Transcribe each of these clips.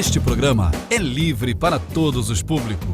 Este programa é livre para todos os públicos.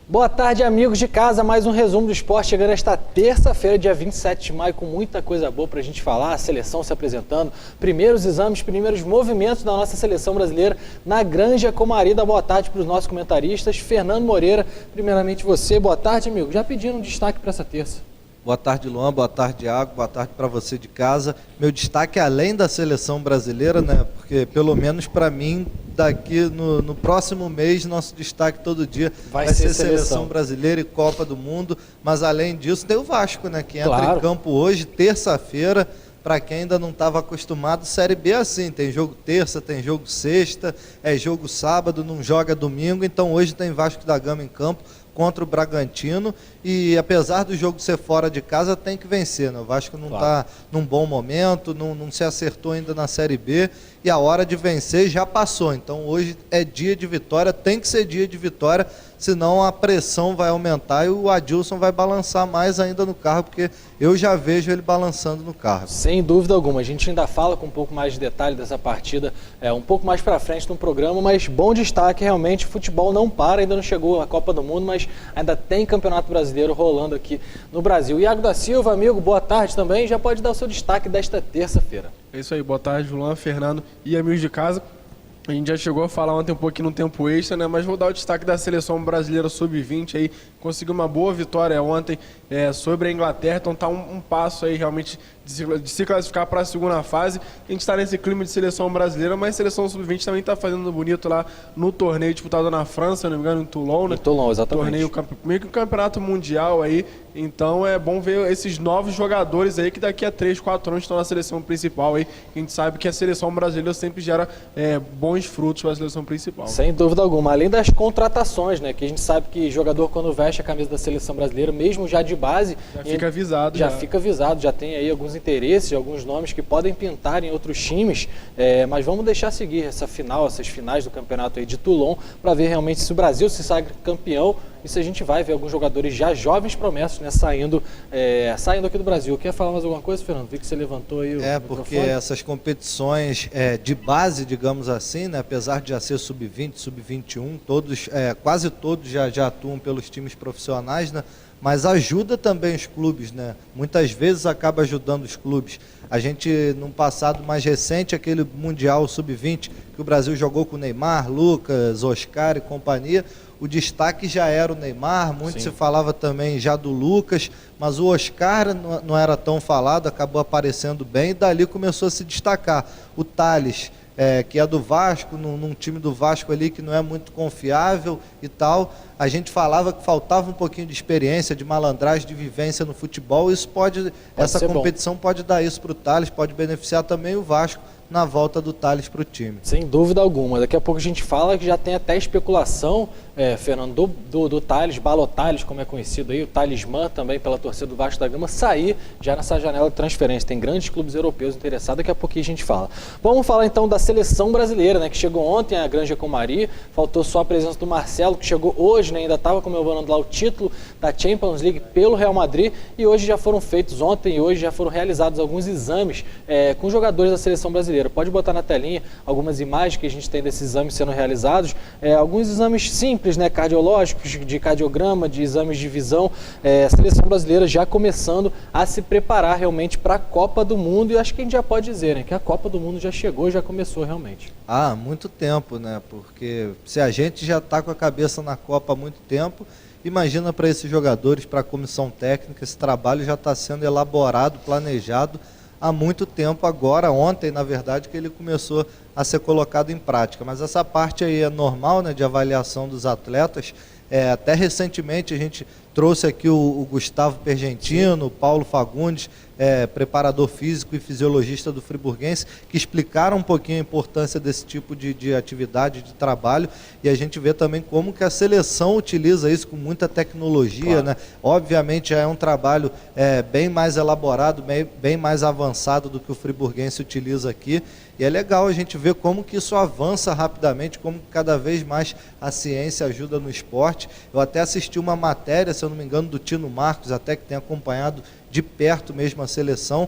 Boa tarde, amigos de casa. Mais um resumo do esporte chegando esta terça-feira, dia 27 de maio, com muita coisa boa para a gente falar. A seleção se apresentando, primeiros exames, primeiros movimentos da nossa seleção brasileira na Granja Comari. Boa tarde para os nossos comentaristas. Fernando Moreira, primeiramente você. Boa tarde, amigo. Já pediram um destaque para essa terça. Boa tarde, Luan. Boa tarde, Iago. Boa tarde para você de casa. Meu destaque é além da seleção brasileira, né? Porque pelo menos para mim, daqui no próximo mês, nosso destaque todo dia vai ser seleção brasileira e Copa do Mundo. Mas além disso, tem o Vasco, né? Que entra em campo hoje, terça-feira. Para quem ainda não estava acostumado, Série B é assim, tem jogo terça, tem jogo sexta, é jogo sábado, não joga domingo. Então hoje tem Vasco da Gama em campo contra o Bragantino e apesar do jogo ser fora de casa, tem que vencer, né? O Vasco não está num bom momento, não se acertou ainda na Série B e a hora de vencer já passou. Então hoje é dia de vitória, tem que ser dia de vitória, senão a pressão vai aumentar e o Adilson vai balançar mais ainda no carro, porque eu já vejo ele balançando no carro. Sem dúvida alguma, a gente ainda fala com um pouco mais de detalhe dessa partida, um pouco mais para frente no programa, mas bom destaque realmente, futebol não para, ainda não chegou a Copa do Mundo, mas ainda tem Campeonato Brasileiro rolando aqui no Brasil. Iago da Silva, amigo, boa tarde também, já pode dar o seu destaque desta terça-feira. É isso aí, boa tarde, Luan, Fernando e amigos de casa. A gente já chegou a falar ontem um pouquinho no tempo extra, né? Mas vou dar o destaque da seleção brasileira sub-20 aí, conseguiu uma boa vitória ontem sobre a Inglaterra, então tá um passo aí realmente de se classificar para a segunda fase. A gente está nesse clima de seleção brasileira, mas a seleção sub-20 também está fazendo bonito lá no torneio disputado na França, se não me engano, em Toulon, né? Em Toulon, exatamente. Torneio, meio que um campeonato mundial aí, então é bom ver esses novos jogadores aí que daqui a 3, 4 anos estão na seleção principal aí. A gente sabe que a seleção brasileira sempre gera bons frutos para a seleção principal. Sem dúvida alguma, além das contratações, né? Que a gente sabe que jogador quando veste a camisa da seleção brasileira, mesmo já de base, já fica avisado. Já fica avisado, já tem aí alguns interesses, alguns nomes que podem pintar em outros times, mas vamos deixar seguir essas finais do campeonato aí de Toulon, para ver realmente se o Brasil se sagra campeão e se a gente vai ver alguns jogadores já jovens promessas, né, saindo aqui do Brasil. Quer falar mais alguma coisa, Fernando? Vi que você levantou aí o porque microfone. essas competições de base, digamos assim, né, apesar de já ser sub-20, sub-21, quase todos já atuam pelos times profissionais, né? Mas ajuda também os clubes, né? Muitas vezes acaba ajudando os clubes. A gente, num passado mais recente, aquele Mundial Sub-20, que o Brasil jogou com Neymar, Lucas, Oscar e companhia, o destaque já era o Neymar, muito se falava também já do Lucas, mas o Oscar não era tão falado, acabou aparecendo bem e dali começou a se destacar. O Thales, que é do Vasco, num time do Vasco ali que não é muito confiável e tal, a gente falava que faltava um pouquinho de experiência, de malandragem, de vivência no futebol. Essa competição pode dar isso para o Thales, pode beneficiar também o Vasco na volta do Thales para o time. Sem dúvida alguma. Daqui a pouco a gente fala que já tem até especulação, Fernando, do Thales, Balothales, como é conhecido aí, o talismã também pela torcida do Vasco da Gama, sair já nessa janela de transferência. Tem grandes clubes europeus interessados, daqui a pouquinho a gente fala. Vamos falar então da seleção brasileira, né, que chegou ontem à Granja Comari, faltou só a presença do Marcelo, que chegou hoje, né, ainda estava comemorando lá o título da Champions League pelo Real Madrid, e hoje já foram feitos, ontem e hoje já foram realizados alguns exames com jogadores da seleção brasileira. Pode botar na telinha algumas imagens que a gente tem desses exames sendo realizados, alguns exames simples, né, cardiológicos, de cardiograma, de exames de visão. A seleção brasileira já começando a se preparar realmente para a Copa do Mundo, e acho que a gente já pode dizer, né, que a Copa do Mundo já chegou, já começou realmente. Há muito tempo, né, porque se a gente já está com a cabeça na Copa há muito tempo, imagina para esses jogadores, para a comissão técnica, esse trabalho já está sendo elaborado, planejado há muito tempo. Agora, ontem, na verdade, que ele começou a ser colocado em prática. Mas essa parte aí é normal, né, de avaliação dos atletas. Até recentemente a gente trouxe aqui o Gustavo Pergentino, o Paulo Fagundes, preparador físico e fisiologista do Friburguense, que explicaram um pouquinho a importância desse tipo de atividade, de trabalho, e a gente vê também como que a seleção utiliza isso com muita tecnologia, claro, né? Obviamente já é um trabalho bem mais elaborado, bem mais avançado do que o Friburguense utiliza aqui, e é legal a gente ver como que isso avança rapidamente, como cada vez mais a ciência ajuda no esporte. Eu até assisti uma matéria, se eu não me engano, do Tino Marcos, até que tem acompanhado de perto mesmo a seleção.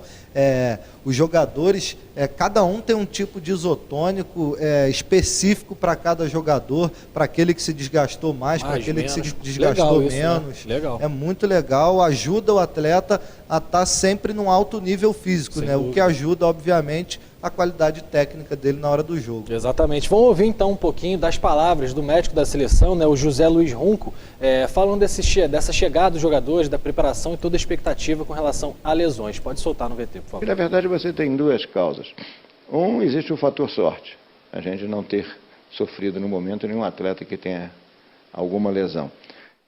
Os jogadores, cada um tem um tipo de isotônico específico para cada jogador, para aquele que se desgastou mais, para aquele que se desgastou menos. Né? Legal. É muito legal, ajuda o atleta a estar sempre num alto nível físico, né? O que ajuda, obviamente, a qualidade técnica dele na hora do jogo. Exatamente. Vamos ouvir então um pouquinho das palavras do médico da seleção, né, o José Luiz Runco, falando dessa chegada dos jogadores, da preparação e toda a expectativa com relação a lesões. Pode soltar no VT, por favor. Na verdade, você tem duas causas. Existe o fator sorte, a gente não ter sofrido no momento nenhum atleta que tenha alguma lesão.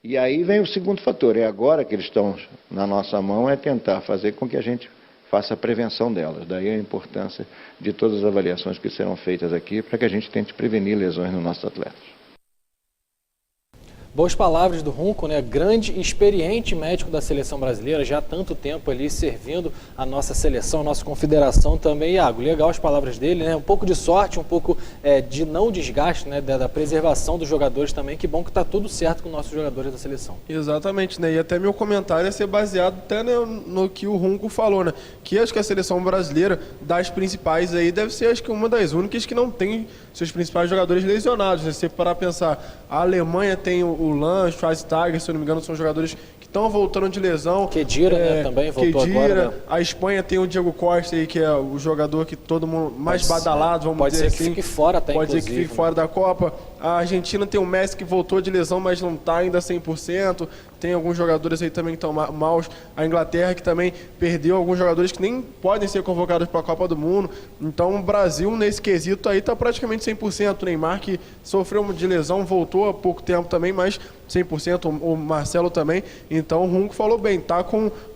E aí vem o segundo fator, agora que eles estão na nossa mão, tentar fazer com que a gente faça a prevenção delas. Daí a importância de todas as avaliações que serão feitas aqui para que a gente tente prevenir lesões nos nossos atletas. Boas palavras do Runco, né? Grande e experiente médico da seleção brasileira, já há tanto tempo ali servindo a nossa seleção, a nossa confederação também. Iago, legal as palavras dele, né? Um pouco de sorte, um pouco de não desgaste, né? Da preservação dos jogadores também. Que bom que está tudo certo com os nossos jogadores da seleção. Exatamente, né? E até meu comentário ia ser baseado até, né, no que o Runco falou, né? Que acho que a seleção brasileira, das principais aí, deve ser acho que uma das únicas que não tem seus principais jogadores lesionados, né? Se você parar a pensar, a Alemanha tem o Lan, o Schweinsteiger, se eu não me engano, são jogadores que estão voltando de lesão. Khedira, né, também voltou agora. Né? A Espanha tem o Diego Costa aí, que é o jogador que todo mundo mais badalado, vamos dizer assim. Pode ser que fique fora até, pode ser que fique fora da Copa. A Argentina tem o Messi que voltou de lesão, mas não está ainda 100%. Tem alguns jogadores aí também que estão maus. A Inglaterra que também perdeu alguns jogadores que nem podem ser convocados para a Copa do Mundo. Então o Brasil nesse quesito aí está praticamente 100%. O Neymar que sofreu de lesão, voltou há pouco tempo também, mas 100%, o Marcelo também. Então o Runco falou bem,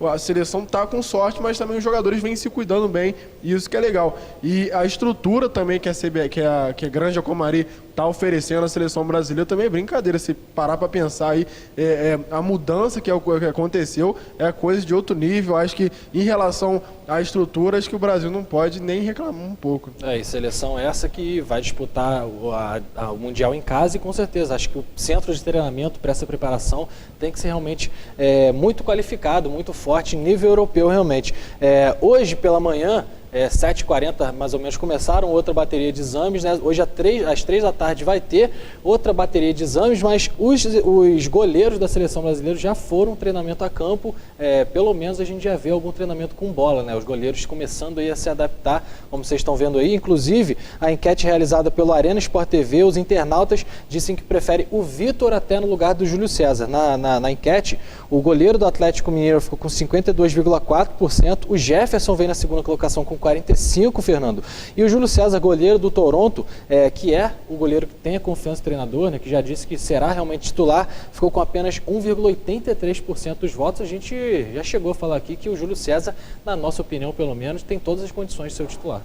a seleção está com sorte, mas também os jogadores vêm se cuidando bem, e isso que é legal. E a estrutura também que a Granja Comari está oferecendo à seleção brasileira também é brincadeira. Se parar para pensar aí, a mudança que aconteceu é coisa de outro nível. Acho que em relação à estrutura, acho que o Brasil não pode nem reclamar um pouco. E seleção essa que vai disputar o Mundial em casa, e com certeza acho que o centro de treinamento para essa preparação tem que ser realmente muito qualificado, muito forte, em nível europeu realmente. Hoje pela manhã, 7h40 mais ou menos, começaram outra bateria de exames, né? Hoje às 3 da tarde vai ter outra bateria de exames, mas os goleiros da seleção brasileira já foram treinamento a campo, pelo menos a gente já vê algum treinamento com bola, né? Os goleiros começando aí a se adaptar, como vocês estão vendo aí. Inclusive, a enquete realizada pelo Arena Sport TV, os internautas dizem que preferem o Vitor até no lugar do Júlio César. Na enquete, o goleiro do Atlético Mineiro ficou com 52,4%, o Jefferson vem na segunda colocação com 45%, Fernando. E o Júlio César, goleiro do Toronto, que é o goleiro que tem a confiança do treinador, né, que já disse que será realmente titular, ficou com apenas 1,83% dos votos. A gente já chegou a falar aqui que o Júlio César, na nossa opinião pelo menos, tem todas as condições de ser o titular.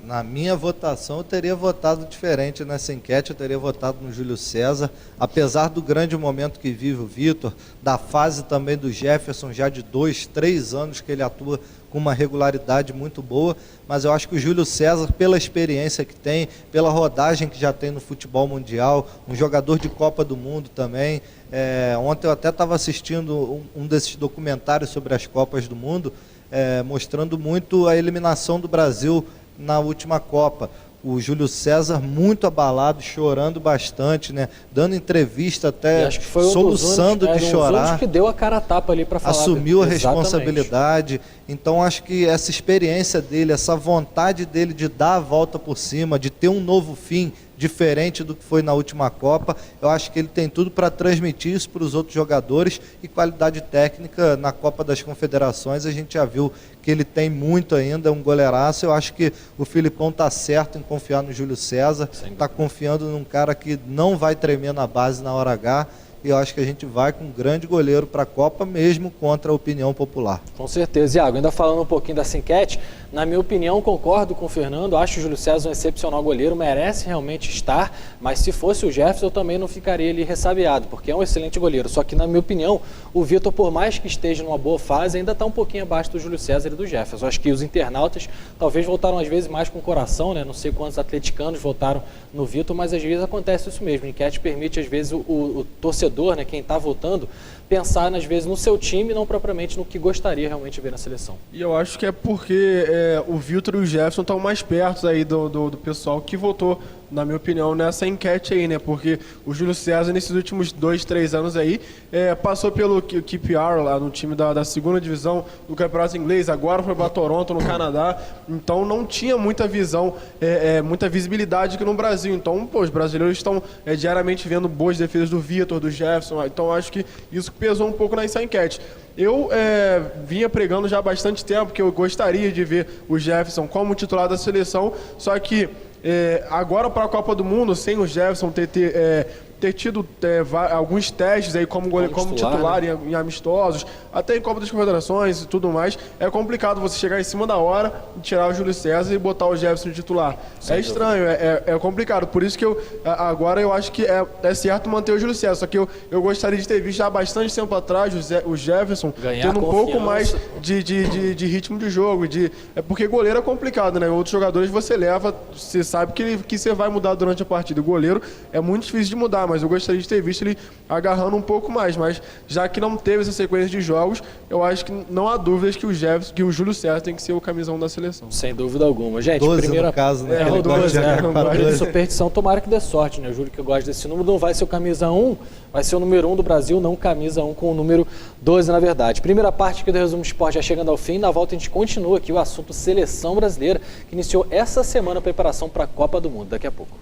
Na minha votação, eu teria votado diferente nessa enquete, eu teria votado no Júlio César, apesar do grande momento que vive o Vitor, da fase também do Jefferson, já de 2, 3 anos que ele atua com uma regularidade muito boa, mas eu acho que o Júlio César, pela experiência que tem, pela rodagem que já tem no futebol mundial, um jogador de Copa do Mundo também. Ontem eu até estava assistindo um desses documentários sobre as Copas do Mundo, mostrando muito a eliminação do Brasil na última Copa. O Júlio César muito abalado, chorando bastante, né? Dando entrevista até, acho que foi soluçando de chorar. Que deu a cara a tapa ali para falar. Assumiu a responsabilidade. Então acho que essa experiência dele, essa vontade dele de dar a volta por cima, de ter um novo fim diferente do que foi na última Copa, eu acho que ele tem tudo para transmitir isso para os outros jogadores, e qualidade técnica na Copa das Confederações a gente já viu que ele tem muito ainda, é um goleiraço. Eu acho que o Filipão está certo em confiar no Júlio César, está confiando num cara que não vai tremer na base na hora H, e eu acho que a gente vai com um grande goleiro para a Copa, mesmo contra a opinião popular. Com certeza. Iago, ainda falando um pouquinho dessa enquete, na minha opinião, concordo com o Fernando, acho o Júlio César um excepcional goleiro, merece realmente estar, mas se fosse o Jefferson eu também não ficaria ali ressabiado, porque é um excelente goleiro. Só que, na minha opinião, o Vitor, por mais que esteja numa boa fase, ainda está um pouquinho abaixo do Júlio César e do Jefferson. Acho que os internautas talvez voltaram às vezes mais com o coração, né? Não sei quantos atleticanos votaram no Vitor, mas às vezes acontece isso mesmo. A enquete permite, às vezes, o torcedor, né, quem está votando, pensar, às vezes, no seu time, não propriamente no que gostaria realmente de ver na seleção. E eu acho que é porque o Vitor e o Jefferson estão mais perto aí do pessoal que votou, na minha opinião, nessa enquete aí, né? Porque o Júlio César, nesses últimos 2, 3 anos aí, passou pelo QPR lá no time da segunda divisão do Campeonato Inglês, agora foi para Toronto, no Canadá, então não tinha muita visão, muita visibilidade aqui no Brasil. Então, os brasileiros estão diariamente vendo boas defesas do Vitor, do Jefferson, então acho que isso pesou um pouco nessa enquete. Eu vinha pregando já há bastante tempo que eu gostaria de ver o Jefferson como titular da seleção, só que agora para a Copa do Mundo, sem o Jefferson ter tido alguns testes aí como titular, né? em amistosos, até em Copa das Confederações e tudo mais, é complicado você chegar em cima da hora e tirar o Júlio César e botar o Jefferson de titular. É estranho, é complicado. Por isso que agora eu acho que é certo manter o Júlio César. Só que eu gostaria de ter visto já há bastante tempo atrás o Jefferson tendo um pouco mais de ritmo de jogo. Porque goleiro é complicado, né? Outros jogadores você leva, você sabe que você vai mudar durante a partida. O goleiro é muito difícil de mudar, mas eu gostaria de ter visto ele agarrando um pouco mais. Mas já que não teve essa sequência de jogos, eu acho que não há dúvidas que o Júlio César tem que ser o camisão da seleção. Sem dúvida alguma. Gente, 12 primeira no caso, né? o 12, Ele superstição, tomara que dê sorte, né? Eu juro que eu gosto desse número, não vai ser o camisa 1, vai ser o número 1 do Brasil, não camisa 1 com o número 12, na verdade. Primeira parte aqui do Resumo Esporte já chegando ao fim, na volta a gente continua aqui o assunto Seleção Brasileira, que iniciou essa semana a preparação para a Copa do Mundo. Daqui a pouco.